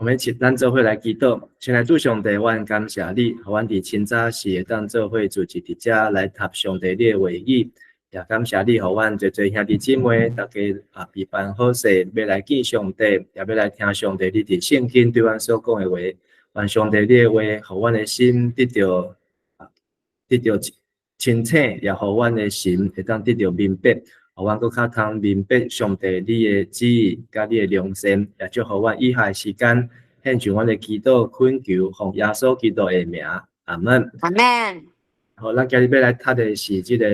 我们咱做伙来祈祷，先来主上帝，阮感谢你，互阮伫清早时会当做伙主持伫遮来读上帝你的话语，也感谢你，互阮侪侪兄弟姊妹，大家备办好势，要来见上帝，也要来听上帝你伫圣经对阮所讲的话，愿上帝你的话，互阮的心得到清醒，也互阮的心会当得到明白。互阮搁较通明白上帝你的旨意，甲你的良善，也祝福阮以下的时间，献上阮的祈祷恳求，奉耶稣基督的名，阿门。阿门。好，咱今日要来读的是这个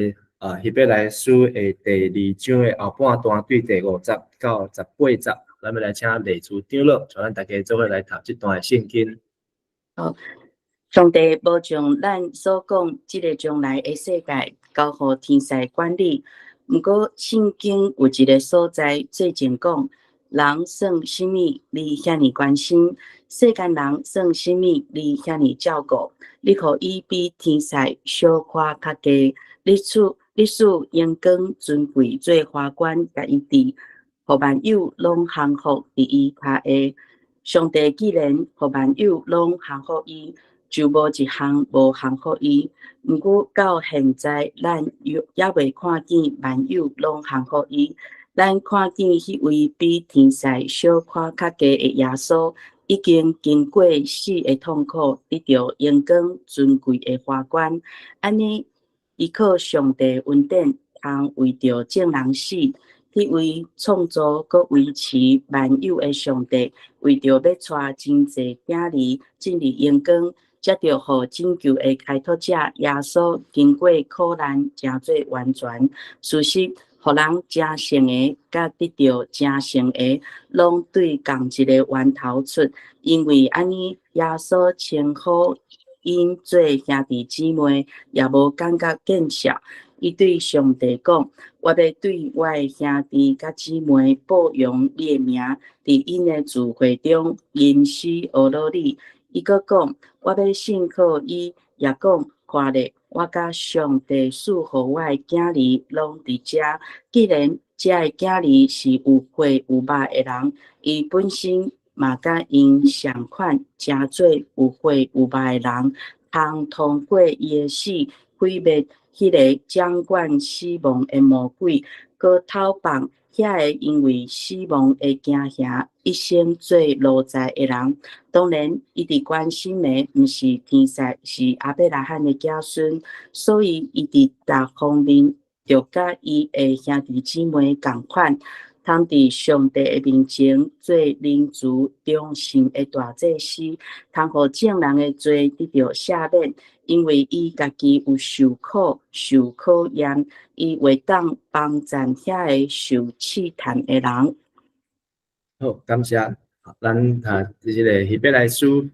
希伯来书的第2章的后半段对第50到18节，咱要来请李处长老，带咱大家做伙来读这段的圣经。好，上帝无将咱所讲这个将来的世界交予天使管理。毋过，圣经有一个所在最前讲，人算什么，你遐尼关心；世间人算什么，你遐尼照顾。你可以比天使小看较低，你使阳光尊贵做花冠，甲伊治，互万有拢降服伫伊骹下。上帝既然互万有拢降服伊，就无一项无降服伊。毋过到现在，咱也未看见万有拢降服伊。咱看见迄位比天使小看较低的耶稣，已经经过死的痛苦，得到阳光尊贵的花冠。安尼，伊靠上帝恩典，通为着众人死。迄位创造佮维持万有的上帝，为着要带真济囝儿进入阳光，才着互拯救的开拓者耶稣经过苦难，成做完全。事实，互人真善的，甲得到真善的，拢对共一个源头出。因为安尼，耶稣称呼因做兄弟姊妹，也无感觉见笑。伊对上帝讲：“我要对我的兄弟甲姊妹报扬你的名，伫因的聚会中因死学努力。”伊阁讲：“我要信靠伊，也讲看咧，我甲上帝赐互我的囝儿拢伫遮。既然遮的囝儿是有血有肉的人，伊本身嘛甲因相款，成做有血有肉的人，通过伊的死毁灭迄个掌管死亡的魔鬼，佮讨放遐个因为死亡的惊吓，一生做奴才的人。当然，伊伫关心的毋是天使，是亚伯拉罕的子孙，所以伊伫逐方面着甲伊的兄弟姊妹共款，通伫上帝的面前做仁慈忠心的大祭司，通互众人的罪得到赦免。因为伊家己有受苦、受考验，伊会当帮赞遐个受试探的人。好，感谢。咱这个希伯来书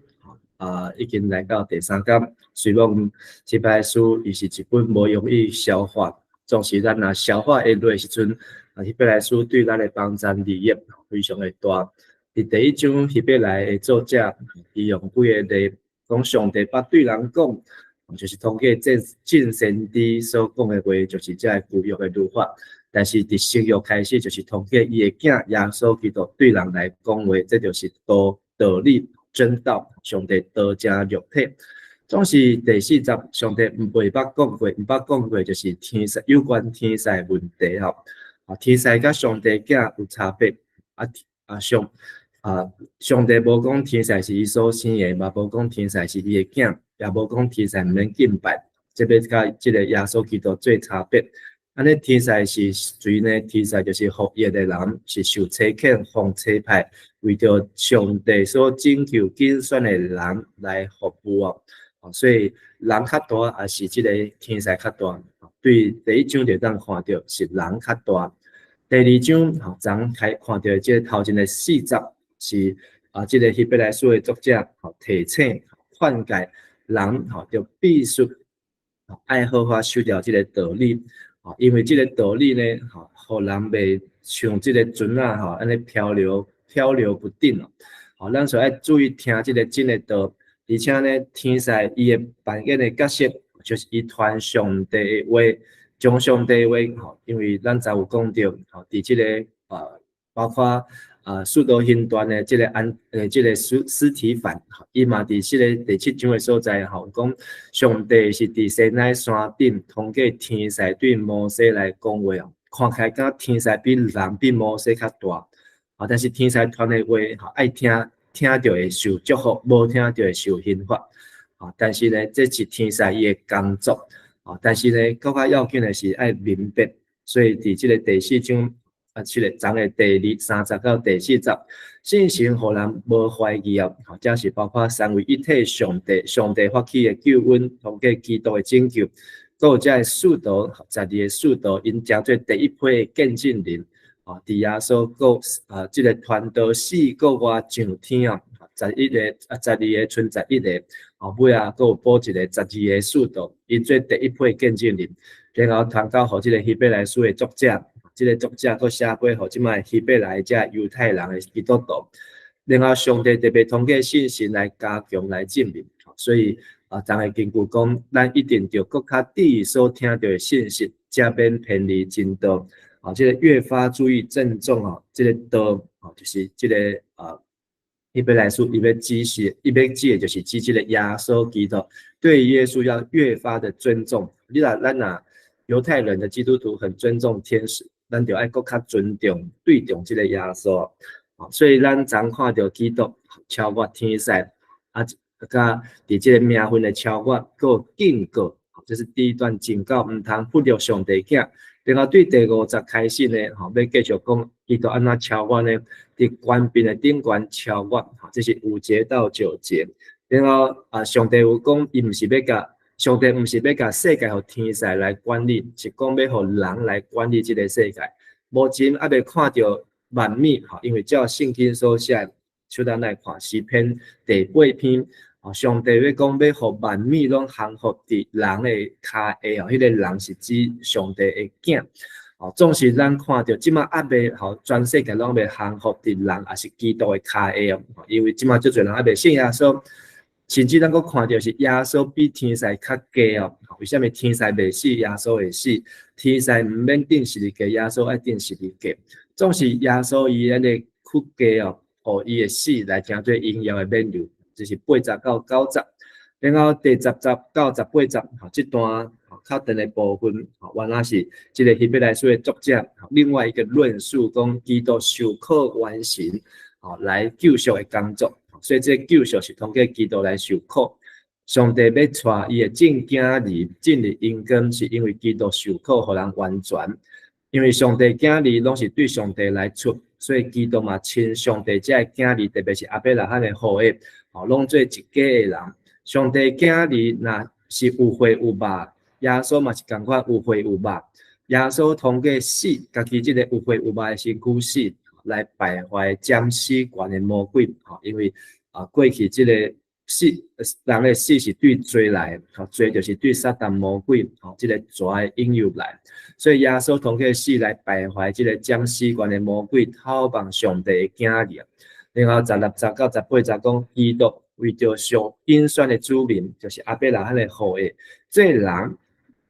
已经来到第3讲。虽然希伯来书伊是一本无容易消化，总是咱消化会落时阵，希伯来书对咱的帮助利益非常的大。伫第1章希伯来的作者，伊用几个例讲上帝捌对人讲。就是通过正先知所讲的话，就是这旧约的律法。但是伫新约开始，就是通过伊的囝耶稣基督对人来讲话，这就是道理真道，上帝道成肉体。总是第4节，上帝袂捌讲过，就是天使有关天使的问题吼。天使甲上帝囝有差别。上帝无讲天使是伊所生的，嘛无讲天使是伊的囝。也无讲天使毋免敬拜，这要甲这个耶稣基督做差别。安尼天使是谁呢？天使就是服役的人，是受差遣、奉差派，为着上帝所拯救拣选的人来服务哦。所以人较大，也是这个天使较大。对第1章就当看到是人较大。第2章咱开看到这个头前的4节是这个希伯来书的作者提醒劝诫。人就必须爱好好守牢这个道理，因为这个道理呢，互人袂像这个船安尼漂流不定哦。咱所爱注意听这个真的道，而且呢，天使伊的扮演的角色，就是伊传上帝的话，将上帝的话因为咱才有讲到伫这个包括使徒行传的这个司提反，伊嘛伫这个第7章的所在，讲上帝是伫西奈山顶通过天使对摩西来讲话，看起来敢天使比人比摩西较大，但是天使传的话，爱听着会受祝福，无听着会受刑罚，但是呢，这是天使伊的工作，但是呢，更加要紧的是爱明白，所以伫这个第4章。这个章的第30到第40，信心互人无怀疑这是包括三位一体上帝发起的救恩，通过基督的拯救，还有这使徒12个使徒，因成做第一批的见证人，伫耶稣这个传道士，还我上天12个剩11个，尾还有补一个12个使徒，因做第一批见证人，然后传到互这个希伯来书的作者。这个作者佫写过，互即卖希伯来这犹太人的基督徒，然后上帝特别通过信心来加强来证明，所以咱会根据讲，咱一定着更较注意所听到的信息，才免偏离真道。这个越发注意郑重这个道就是这个希伯来书伊要指的就是指这个耶稣基督，对耶稣要越发的尊重。你若咱犹太人的基督徒很尊重天使。咱就爱更较尊重对重这个耶稣，所以咱常看到基督超越天使，甲伫这个名分的超越，个警告，这是第一段警告，唔通忽略上帝囝。然后对第50开始呢，要继续讲基督安怎超越呢？伫官兵的顶端超越，这是5节到9节。然后上帝有讲，伊唔是要甲。上帝不是要甲世界和天使来管理，是讲要互人来管理这个世界。目前还未看到万米，因为照圣经所写，就咱来看诗篇第8篇，上帝要讲要互万米拢降服伫人的骹下，迄个人是指上帝的囝。总是咱看到即马还未全世界拢未降服伫人，也是基督的骹下，因为即马足侪人还未信耶稣。甚至咱阁看到是耶稣比天使较低为什么天使袂死，耶稣会死？天使唔免定12架，耶稣爱定12架。总是耶稣伊安尼屈低互伊的死来成做荣耀的免流，就是80到90。然后第10到18这段较长的部分，原来是这个希伯来书的作者另外一个论述，讲基督受苦完成，来救赎的工作。所以这救赎是通过基督来受苦，上帝要带伊的正囝儿进入阴间，是因为基督受苦，互人完全。因为上帝囝儿拢是对上帝来出，所以基督嘛亲上帝这个囝儿，特别是阿伯拉罕的后裔，拢做一家的人。上帝囝儿若是有血有肉，耶稣嘛是同款有血有肉。耶稣通过死，家己这个有血有肉的身躯死，来败坏占死权的魔鬼，因为过去这个死，人的死是对罪来，罪就是对撒旦魔鬼，这个罪引诱来，所以耶稣通过死来败坏这个占死权的魔鬼，讨帮上帝的囝儿。然后16到18讲基督为着上应选的子民，就是阿伯拉罕的后裔，这人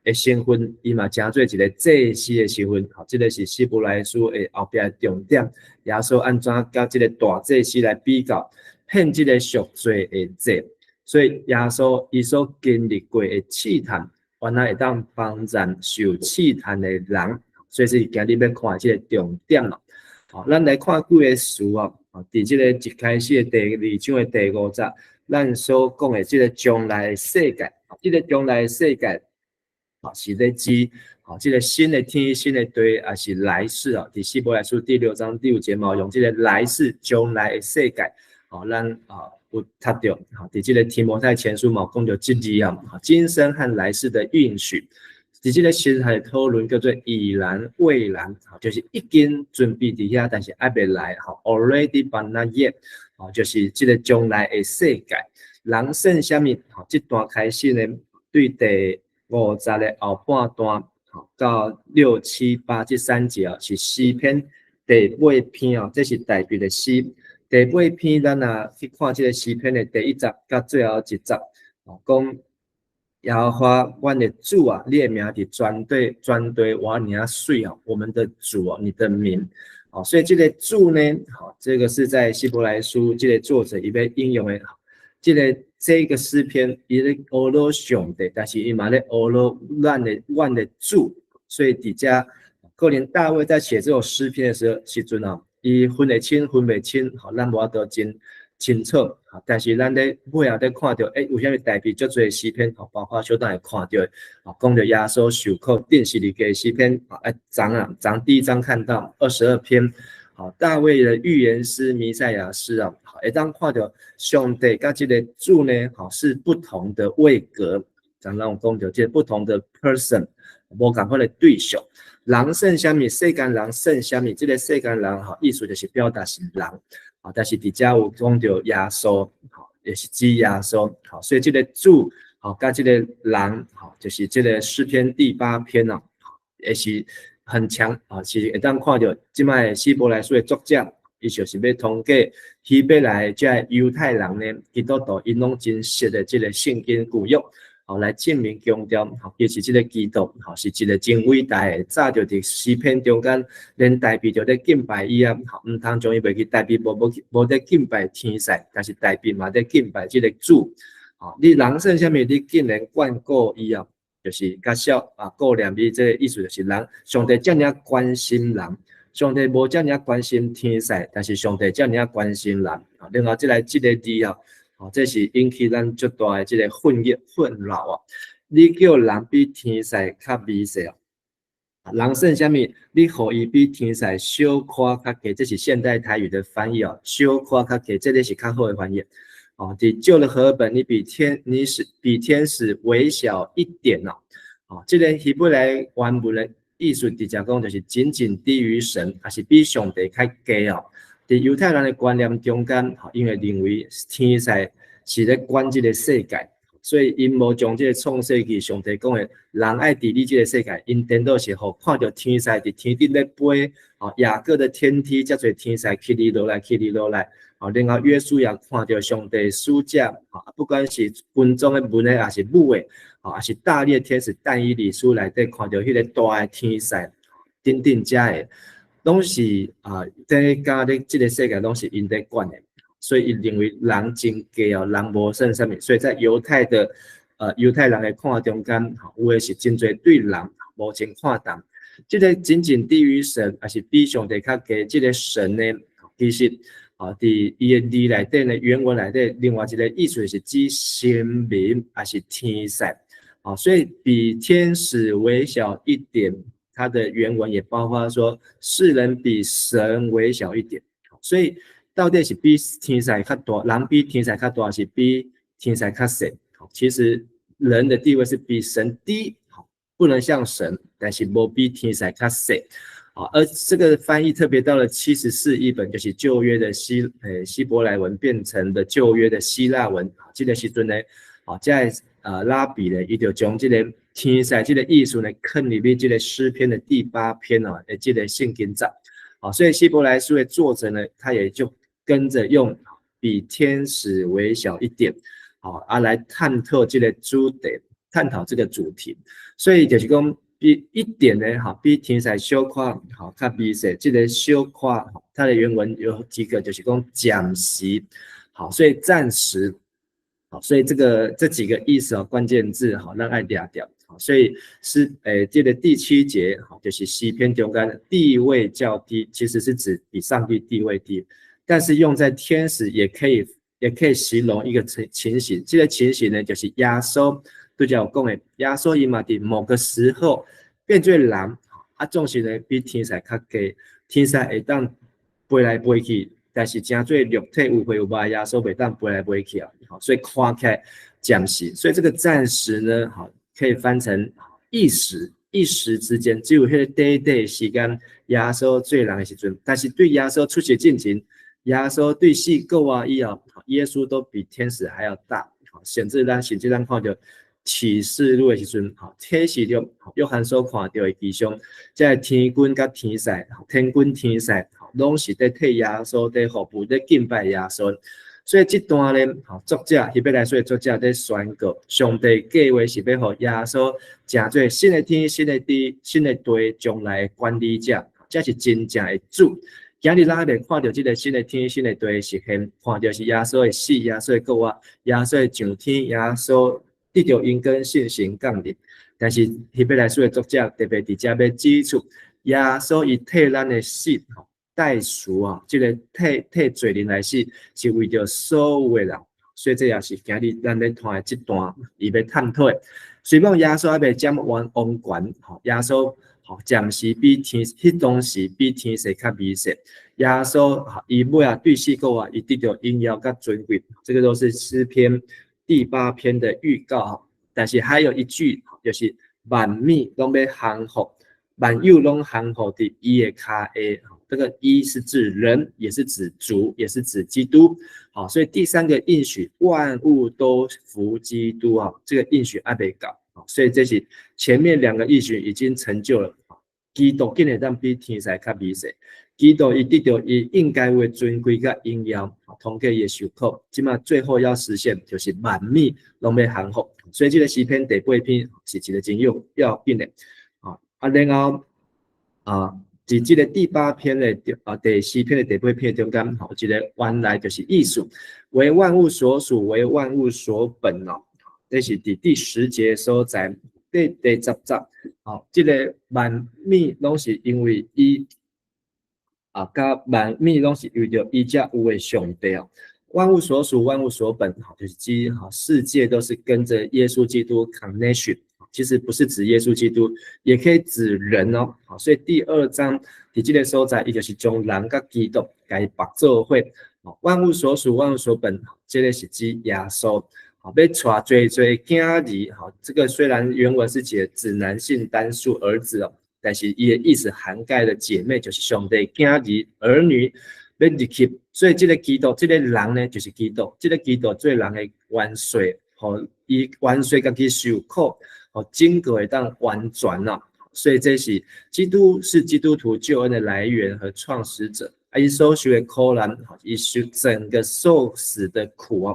的身份，伊嘛成做一个祭司的身份，这个是希伯来书的后边的重点。耶稣安怎甲这个大祭司来比较，献这个赎罪的祭，所以耶稣伊所经历过的试探，原来会当帮助受试探的人，所以是今日要看这个重点咯。咱来看几个词伫这个一开始的第2章的第50，咱所讲的这个将来的世界，这个将来的世界。是咧指这个新的天、新的地，也是来世伫希伯来书第6章第5节嘛，用这个来世、将来的世界，咱有读到，伫这个提摩太前书嘛，讲到这字今生和来世的应许。伫这个新海讨论叫做已然、未然，就是已经准备伫遐，但是还未来，already but not yet，就是这个将来的世界。人生什么？这段开始呢，对第50的后半段，到6、7、8这3节是诗篇第8篇这是代表的诗。第8篇咱去看这个诗篇的第1节到最后1节，讲耶和华阮的主你的名伫全地我尔水我们的主你的名好，所以这个主呢，好，这个是在希伯来书这个作者伊要应用的，这个诗篇伊咧欧罗上帝，但是伊嘛咧欧罗阮的主，所以底下可能大卫在写这首诗篇的时阵啊，伊分得清分袂清，好，咱无法度真清楚，好，但是咱咧尾后咧看到，有啥物代表足侪诗篇，好，包括小等会看到的，好，讲到耶稣受苦定十字架诗篇，好，咱第一章看到22篇。好，大卫的预言诗、弥赛亚诗啊，好，当看到上帝跟这个主呢，好是不同的位格，咱让我讲到这不同的 person， 无同款的对象。人算什么？世间人算什么？这个世间人好，意思就是表达是人，好，但是底下有讲到耶稣，好，也是指耶稣，好，所以这个主，好，跟这个人，好，就是这个诗篇第8篇啊，也是。很强啊！是会当看到即摆希伯来书的作者，伊就是要通过希伯来这犹太人呢，基督徒因拢真实的这个圣经旧约，好来证明强调，好其实这个基督，好是一个真伟大的，早就伫诗篇中间，连代表就咧敬拜伊啊，好唔通将伊袂去代表无咧敬拜天使，但是代表嘛咧敬拜这个主，好你人算啥物？你竟然眷顾伊啊！就是甲小顾念你这个意思就是人，上帝遮尔关心人，上帝无遮尔关心天使，但是上帝遮尔关心人。另外这个字啊，这是引起咱足大的这个混淆啊。你叫人比天使较微小，人算啥物？你互伊比天使小可较低，这是现代台语的翻译哦，小可较低，这个是较好的翻译。哦，你旧的和本，你比天使微小一点哦。哦，这个希伯来原文的意思直接讲就是仅仅低于神，还是比上帝较低哦。在犹太人的观念中间，因为认为天使是咧管这个世界，所以因无将这个创世纪上帝讲的人爱治理这个世界，因颠倒是好看到天使伫天顶咧飞，雅各的天梯，遮侪天使起哩落来。另外，约书亚看到上帝使者，不管是军中的文的，还是武的，还是大力天使但以理书内底看到迄个大的天使，等等遮的，拢是在甲咧这个世界拢是因在管的，所以因认为人真低哦，人无算什么，所以在犹太人的看中间，有的是真侪对人无真看重，这个仅仅低于神，还是比上帝较低，这个神呢，其实。伫伊的字内底呢，原文内底另外一个意思是指神明还是天使，所以比天使微小一点，它的原文也包括说世人比神微小一点，所以到底是比天使较大，人比天使较大，是比天使较小？其实人的地位是比神低，不能像神，但是无比天使较小。而这个翻译特别到了74译本，就是旧约的希伯来文变成的旧约的希腊文。这个时阵呢，在拉比呢，伊就将这个天使这个意思呢，坑里面这个诗篇的第8篇哦，这个圣经章。所以希伯来书的作者呢，他也就跟着用比天使微小一点，来探讨这个主题，探讨这个主题。所以就是讲。比一点呢，比天使小可，较微小。这个小可，它的原文有几个，就是讲暂时，所以暂时，所以这几个意思关键字，咱爱抓掉。所以是这个第7节，就是诗篇中间地位较低，其实是指比上帝地位低，但是用在天使也可以形容一个情形。这个情形呢，就是耶稣。都叫我讲的，耶稣伊嘛伫某个时候变做人，总是呢比天使较低，天使会当飞来飞去，但是真做肉体有血有肉，耶稣袂当飞来飞去啊，所以看起来暂时，所以这个暂时呢，可以翻成一时之间，只有迄个短时间，耶稣做人的时阵，但是对耶稣出世进前，耶稣对死过啊以后，耶稣都比天使还要大，甚至咱看到。启示录的时阵，启示录约翰所看到的其中，即天君甲天使，天君天使，拢是在替耶稣在服务，在敬拜耶稣。所以这段呢，作者希伯来书的作者在宣告，上帝计划是要互耶稣成做新的天、新的地、新的地将来的管理者，这是真正的主。今日咱还看到这个新的天、新的地实现，看到是耶稣的死、耶稣的复活、耶稣的上天、耶稣得到因跟信心降临。但是希伯来书的作者特别伫遮要指出，耶稣伊替咱的死代赎啊，这个替罪人来死，是为着所有的人。所以这也是今日咱咧看的这段，伊要探讨。虽然耶稣还未掌完王权，耶稣暂时比天迄当时比天使较微小。耶稣伊尾啊对死过啊，伊得到荣耀甲尊贵，这个都是诗篇第8篇的预告。但是还有一句，就是万物拢要降服，万有拢降服伫伊的骹下。这个一是指人，也是指主，也是指基督。好，所以第3个应许，万物都服基督啊，这个应许还没搞。所以这是前面2个应许已经成就了。基督竟然当比天使较微小，基督伊得到伊应该为尊贵甲荣耀，通过伊的受苦，即马最后要实现就是万物拢要降服。所以这个诗篇第8篇是一个真要紧的。然后在这个第8篇的第诗篇的第8篇中间，一个原来就是意思，为万物所属，为万物所本哦。这是第10节所在，第10节，这个万物拢是因为伊甲万物拢是为着伊才有的上帝哦。万物所属，万物所本，就是指世界都是跟着耶稣基督 connection。其实不是指耶稣基督，也可以指人哦。所以第2章在这个所在，伊就是将人甲基督给绑做伙。万物所属，万物所本，这个是指耶稣。要带最囝儿，这个虽然原文是指男性单数儿子哦，但是伊的意思涵盖了姐妹，就是上帝囝儿儿女要入去。所以这个基督，这个人呢，就是基督。这个基督做人的元帅，伊元帅家己受苦。整个会当完全了，所以这是基督是基督徒救恩的来源和创始者。伊所受的苦难，伊受整个受死的苦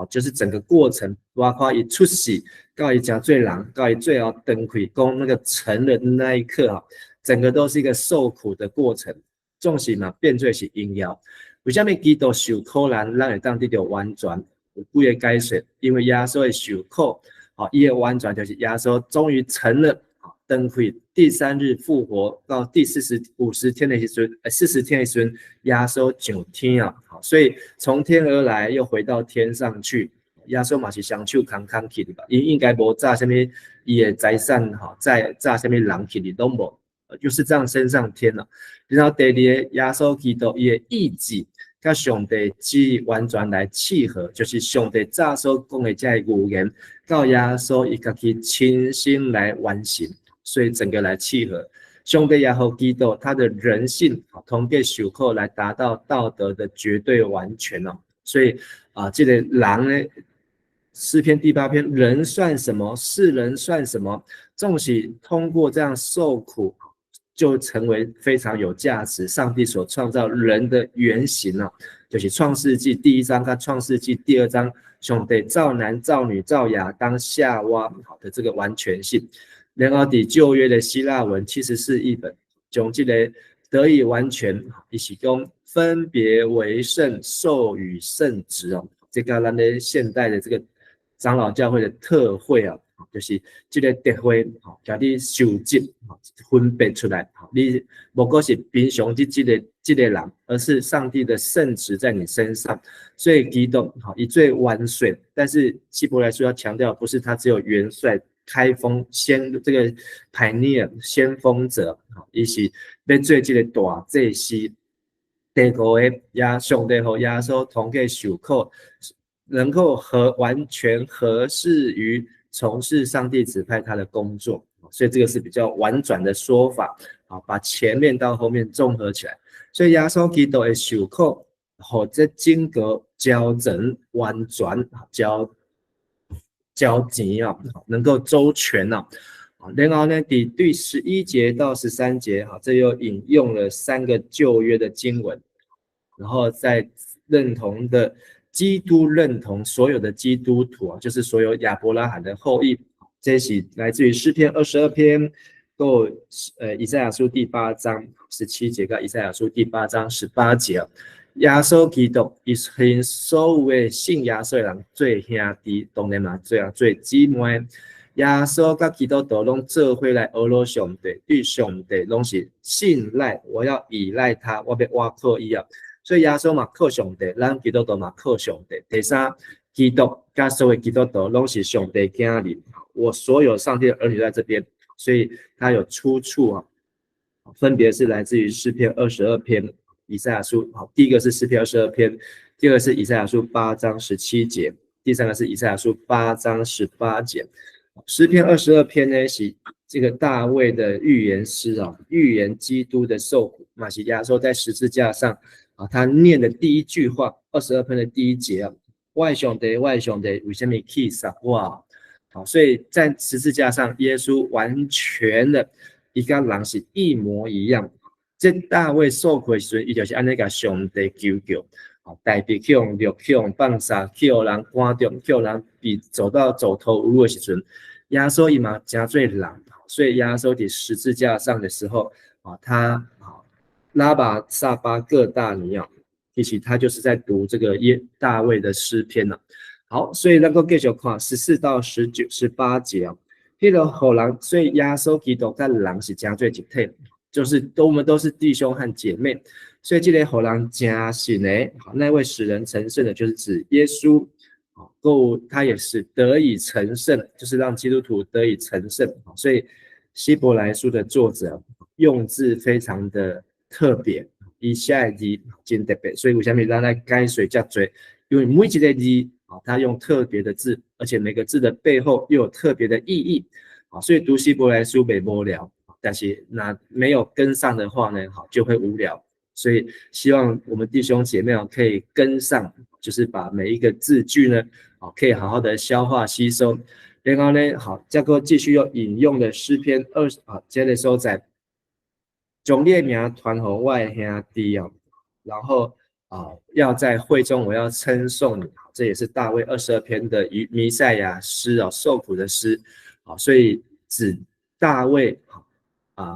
就是整个过程，包括伊出世到伊真做人，到伊最后登开讲那个成人的那一刻整个都是一个受苦的过程。总是嘛，变做是荣耀。为什么基督受苦难，咱会当得到完全？有几个解释，因为耶稣的受苦。伊的完全就是耶稣终于成了登开，第3日复活，到第50天的时阵，40天的时阵，耶稣上天啊，所以从天而来，又回到天上去。耶稣嘛是双手空空去的吧？应该无炸什么伊的财产再炸什么人去的都无，就是这样升上天了。然后第2个，耶稣基督伊的意志。甲上帝旨完全来契合，就是上帝早所讲的这个语言，到耶稣伊家己亲身来完成，所以整个来契合。上帝也好基督他的人性通过受苦来达到道德的绝对完全哦。所以这个人呢，诗篇第8篇，人算什么？世人算什么？纵使通过这样受苦。就成为非常有价值。上帝所创造人的原型就是创世纪第1章跟创世纪第2章，上帝造男造女造亚当夏娃的这个完全性。然后在旧约的希腊文74译本，将这个得以完全，伊是讲分别为圣，授予圣职这个咱的现代的这个长老教会的特会就是这个特会叫你受职分别出来，你不过是平常这个人，而是上帝的圣职在你身上。所以基督以最完帅，但是希伯来书要强调，不是他只有元帅、开封先这个 pioneer 先锋者，伊是要做这个大祭司。第5个，上帝和耶稣同过受苦，能够完全合适于从事上帝指派他的工作，所以这个是比较婉转的说法把前面到后面综合起来。所以耶稣基督的受苦，或者整个交整完全交钱能够周全然后呢，第11节到13节这又引用了3个旧约的经文，然后再认同的基督认同所有的基督徒就是所有亚伯拉罕的后裔，这是来自于诗篇22篇够以赛亚书第8章17节跟以赛亚书第8章18节，耶稣基督伊因所有的信耶稣的人做兄弟，当然嘛做姊妹。耶稣甲基督徒拢做伙来阿罗上帝，对上帝拢是信赖，我要依赖他，我要倚靠伊啊。所以耶稣嘛靠上帝，咱基督徒嘛靠上帝。第三，基督甲所有基督徒拢是上帝囝儿，我所有上帝的儿女在这边，所以它有出处啊，分别是来自于诗篇22篇、以赛亚书。好，第一个是诗篇22篇，第二个是以赛亚书8章17节，第三个是以赛亚书8章18节。诗篇22篇呢是这个大卫的预言诗啊，预言基督的受苦。马西亚说在十字架上啊，他念的第一句话，22篇的第1节啊，我上帝，我上帝，为什么去杀我？好，所以在十字架上，耶稣完全的一个人是一模一样。这大卫受苦的时候，他就是按那个上帝求救。代笔去用六去用放杀，去有人关中，去有人比走到走投无路的时阵，耶稣伊嘛真做人，所以耶稣在十字架上的时候，他拉巴撒巴各大尼啊，其实他就是在读这个大卫的诗篇了。好，所以能够继续看14到19、18节啊，迄个后人，所以耶稣基督跟人是真做一体，就是我们都是弟兄和姐妹。所以这个后人真信的，那位使人成圣的，就是指耶稣，他也是得以成圣，就是让基督徒得以成圣。所以希伯来书的作者用字非常的特别，以下字真特别，所以为什么让他改水加嘴？因为每一个字他用特别的字，而且每个字的背后又有特别的意义。所以读希伯来书没无聊，但是那没有跟上的话呢，就会无聊。所以希望我们弟兄姐妹可以跟上，就是把每一个字句呢，可以好好的消化吸收。然后呢，好，这个继续要引用的诗篇20这个所在，将你的名传给我的兄弟啊，然后要在会中我要称颂你，这也是大卫22篇的弥赛亚诗啊，受苦的诗。所以指大卫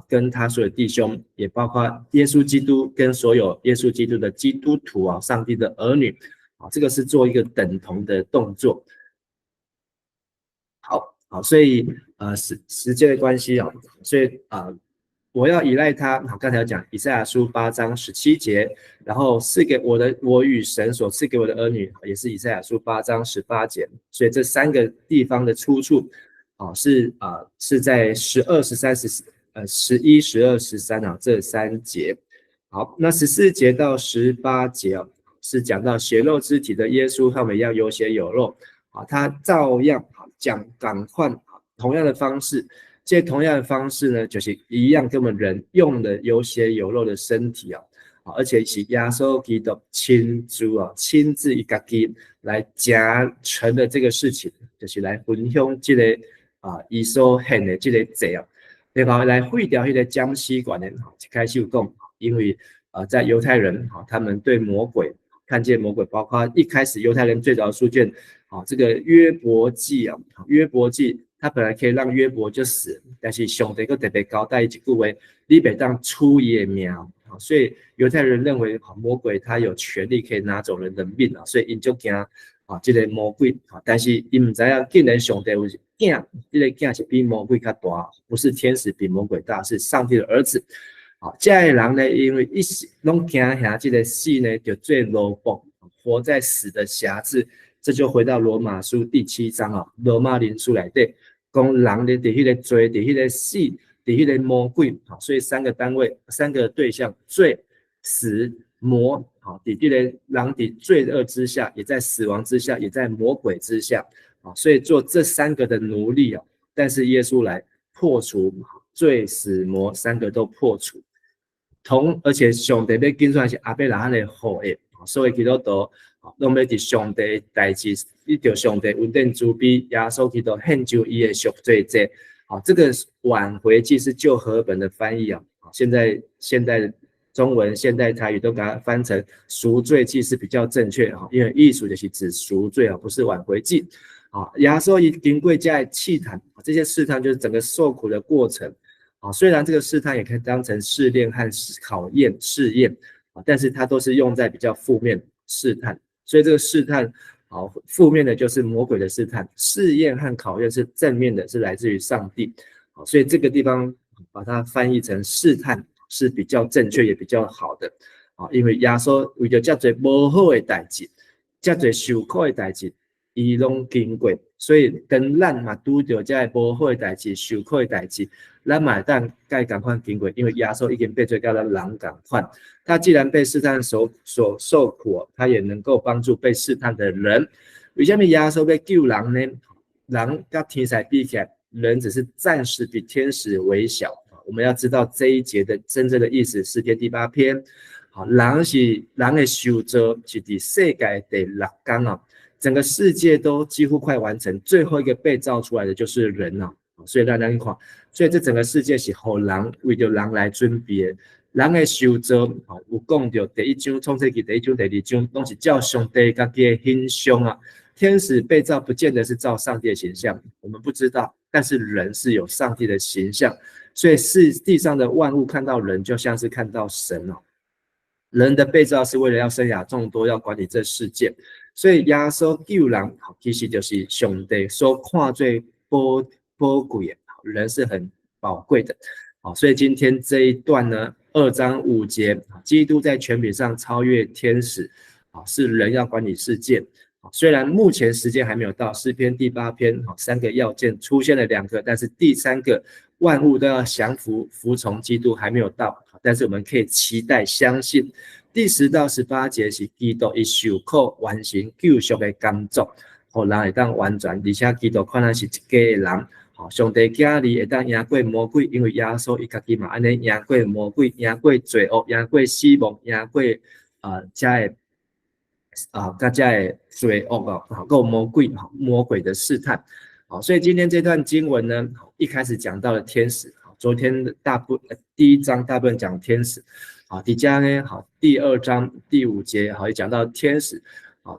跟他所有弟兄，也包括耶稣基督跟所有耶稣基督的基督徒啊，上帝的儿女这个是做一个等同的动作。好，所以时间的关系所以我要依赖他。刚才讲以赛亚书8章17节，然后赐给我与神所赐给我的儿女，也是以赛亚书8章18节。所以这3个地方的出处是在12、13、11、12、13这3节。好，那14节到18节是讲到血肉之体的耶稣和我们一样有血有肉他照样讲赶快同样的方式，这同样的方式呢，就是一样跟我们人用的有血有肉的身体而且是耶稣基督亲自一家己来加成的这个事情，就是来分享这个伊所献的这个罪然后来废掉那个江西管的开始有讲，因为在犹太人他们对魔鬼看见魔鬼，包括一开始犹太人最早的书卷这个约伯记约伯记他本来可以让约伯就死，但是上帝又特别交代一句话，你不能出他的命所以犹太人认为魔鬼他有权利可以拿走人的命所以他就怕这个魔鬼但是他不知道竟然上帝有囝，这个囝是比魔鬼较大，不是天使比魔鬼大，是上帝的儿子这样的人呢，因为一时拢惊吓这个死呢，就最落魄，活在死的辖制。这就回到罗马书第7章罗马人书里面讲人呢，在那个罪，在那个死，在那个魔鬼所以3个单位，3个对象：罪、死、魔在那个人在罪恶之下，也在死亡之下，也在魔鬼之下所以做这3个的奴隶但是耶稣来破除罪、死、魔3个都破除。而且上帝要紧算是阿伯拉罕的后裔，所以基督徒拢要伫上帝的代志，依照上帝恩典慈悲，耶稣基督献就伊的赎罪祭。这个挽回祭是旧和本的翻译现在中文现代台语都给它翻成赎罪祭是比较正确因为艺术就是指赎罪不是挽回祭耶稣伊经过这些试探，这些试探就是整个受苦的过程虽然这个试探也可以当成试炼和考验、试验，但是它都是用在比较负面试探，所以这个试探，负面的就是魔鬼的试探，试验和考验是正面的，是来自于上帝，所以这个地方把它翻译成试探是比较正确也比较好的，因为耶稣为了这多不好的代志，这多受苦的代志，伊拢经过，所以跟咱嘛拄到这不好的代志、受苦的代志。咱嘛当该赶快经过，因为耶稣已经被罪到了人赶快。他既然被试探所受苦，他也能够帮助被试探的人。为什么耶稣要救人呢？人跟天使比起来，人只是暂时比天使微小。我们要知道这一节的真正的意思，诗篇第8篇。人的受造是在世界第6天，整个世界都几乎快完成，最后一个被造出来的就是人了。所以咱看，所以这整个世界是给人为着人来准备的。人的受造，有讲到第1章创世纪第1章、第2章，都是照上帝自己的形象。天使被造不见得是照上帝的形象，我们不知道，但是人是有上帝的形象，所以地上的万物看到人就像是看到神。人的被造是为了要生养众多，要管理这世界，所以耶稣救人，其实就是上帝所看最宝贵的，人是很宝贵的，所以今天这一段呢，2章5节，基督在权柄上超越天使，是人要管理世界。虽然目前时间还没有到，诗篇第8篇3个要件出现了2个，但是第3个万物都要降服服从基督还没有到，但是我们可以期待相信。第10到18节是基督以受苦完成救赎的工作，让人会当完全，而且基督看来是一家的人。上帝囝儿会当赢过魔鬼，因为耶稣伊家己嘛安尼赢过魔鬼，赢过罪恶，赢过死亡，赢过这的罪恶还有魔鬼的试探。所以今天这段经文呢，一开始讲到了天使，昨天的第1章大部分讲天使，底下呢第2章第5节也讲到天使。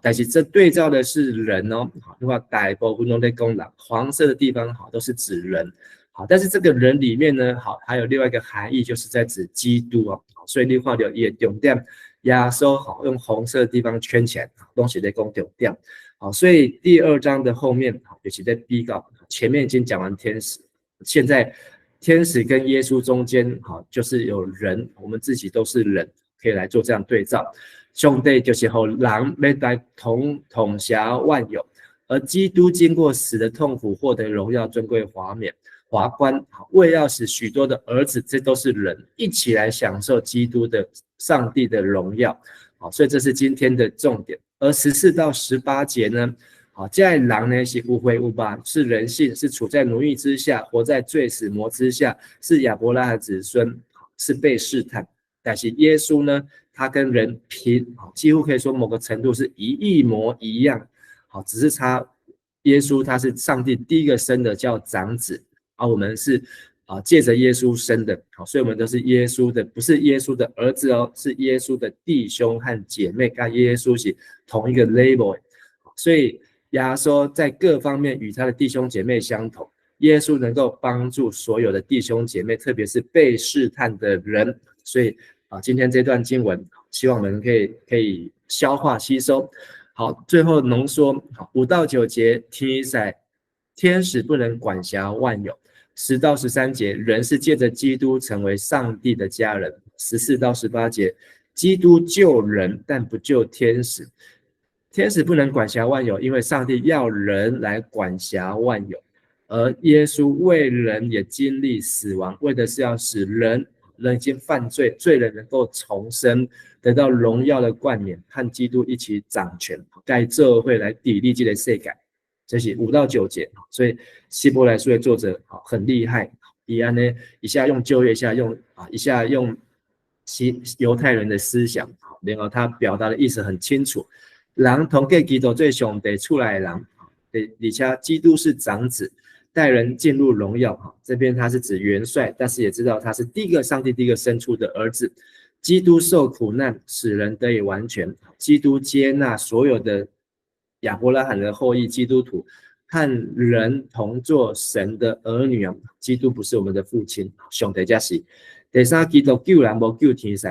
但是这对照的是人哦，如果大部分都在讲人，黄色的地方都是指人，但是这个人里面呢，还有另外一个含义，就是在指基督哦，所以你看到也重点，耶稣用红色的地方圈起来，都是在讲重点，所以第2章的后面就是在比较，前面已经讲完天使，现在天使跟耶稣中间就是有人，我们自己都是人，可以来做这样对照。上帝就是让人要来统辖万有，而基督经过死的痛苦，获得荣耀、尊贵、华冠，为要使许多的儿子，这都是人一起来享受基督的上帝的荣耀。所以这是今天的重点。而14到18节呢，这人呢是有悔有吧，是人性，是处在奴役之下，活在罪死魔之下，是亚伯拉罕的子孙，是被试探。但是耶稣呢，他跟人几乎可以说某个程度是一模一样，只是耶稣他是上帝第一个生的，叫长子，我们是借着耶稣生的，所以我们都是耶稣的，不是耶稣的儿子哦，是耶稣的弟兄和姐妹，跟耶稣是同一个 label， 所以耶稣在各方面与他的弟兄姐妹相同，耶稣能够帮助所有的弟兄姐妹，特别是被试探的人，所以今天这段经文，希望我们可以消化吸收。好，最后浓缩5到9节，天使不能管辖万有。10到13节，人是借着基督成为上帝的家人。14到18节，基督救人，但不救天使。天使不能管辖万有，因为上帝要人来管辖万有，而耶稣为人也经历死亡，为的是要使人已经犯罪，罪人能够重生，得到荣耀的冠冕，和基督一起掌权，盖这会来砥砺这个世界。这是5到9节，所以希伯来书的作者很厉害，一下用旧约，一下用犹太人的思想，然后他表达的意思很清楚。人同给基督做上帝出来的人，而且基督是长子，带人进入荣耀。这边他是指元帅，但是也知道他是上帝第一个生出的儿子。基督受苦难，使人得以完全。基督接纳所有的亚伯拉罕的后裔基督徒，和人同做神的儿女啊。基督不是我们的父亲，上帝才是。第三，基督救人无救天使，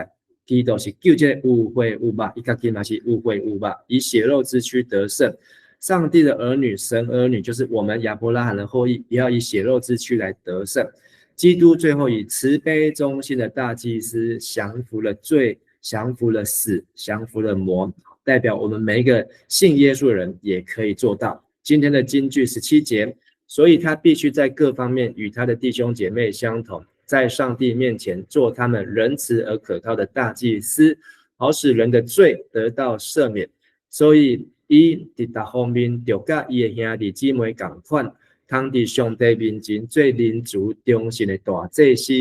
基督是救这有血有肉，伊家己嘛是有血有肉，以血肉之躯得胜。上帝的儿女，神儿女，就是我们亚伯拉罕的后裔，也要以血肉之躯来得胜。基督最后以慈悲忠心的大祭司降服了罪，降服了死，降服了魔，代表我们每一个信耶稣的人也可以做到。今天的金句17节，所以他必须在各方面与他的弟兄姐妹相同，在上帝面前做他们仁慈而可靠的大祭司，好使人的罪得到赦免。所以伊伫各方面就甲伊的兄弟姊妹同款，通伫上帝面前做仁慈忠心的大祭司，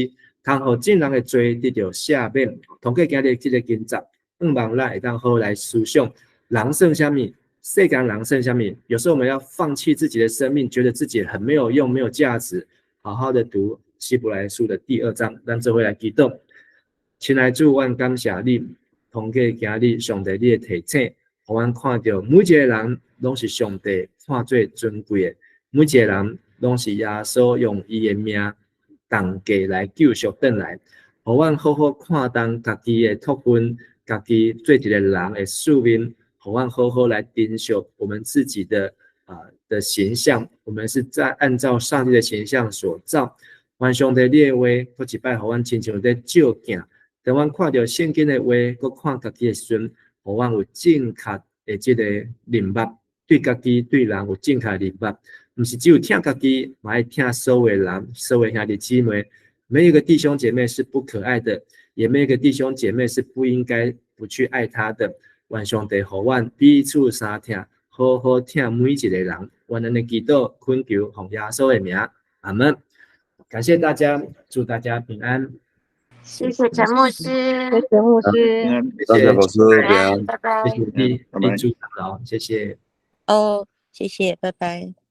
通互众人的罪得到赦免。通过今日这个经节，望咱会当好来思想，人剩什么？世间人剩什么？有时候我们要放弃自己的生命，觉得自己很没有用、没有价值，好好的读希伯来书的第2章，咱做伙来祈祷。亲爱的主，我感谢你，通过今日上帝你的提醒，互阮看到每一个人拢是上帝看做尊贵的，每一个人拢是耶稣用伊的命重价来救赎回来，互阮好好看重家己的托分，家己做一个人的使命，互阮好好来珍惜我们自己的形象，我们是在按照上帝的形象所造。愿上帝你的话，搁一摆互阮亲像在照镜，当阮看到圣经的话，搁看家己的时阵，互阮有正确的这个认识，对家己对人有正确的认识，不是只有听家己，嘛要听所有的人，所有兄弟姊妹。没有一个弟兄姐妹是不可爱的，也没有一个弟兄姐妹是不应该不去爱他的。愿上帝互阮彼此相听，好好听每一个人。愿咱的祈祷恳求奉耶稣的名，阿门。感谢大家，祝大家平安。谢谢陈牧师，谢谢牧师，谢谢老师，平安，拜拜。谢谢弟祝长老，谢谢。哦，谢谢，拜拜。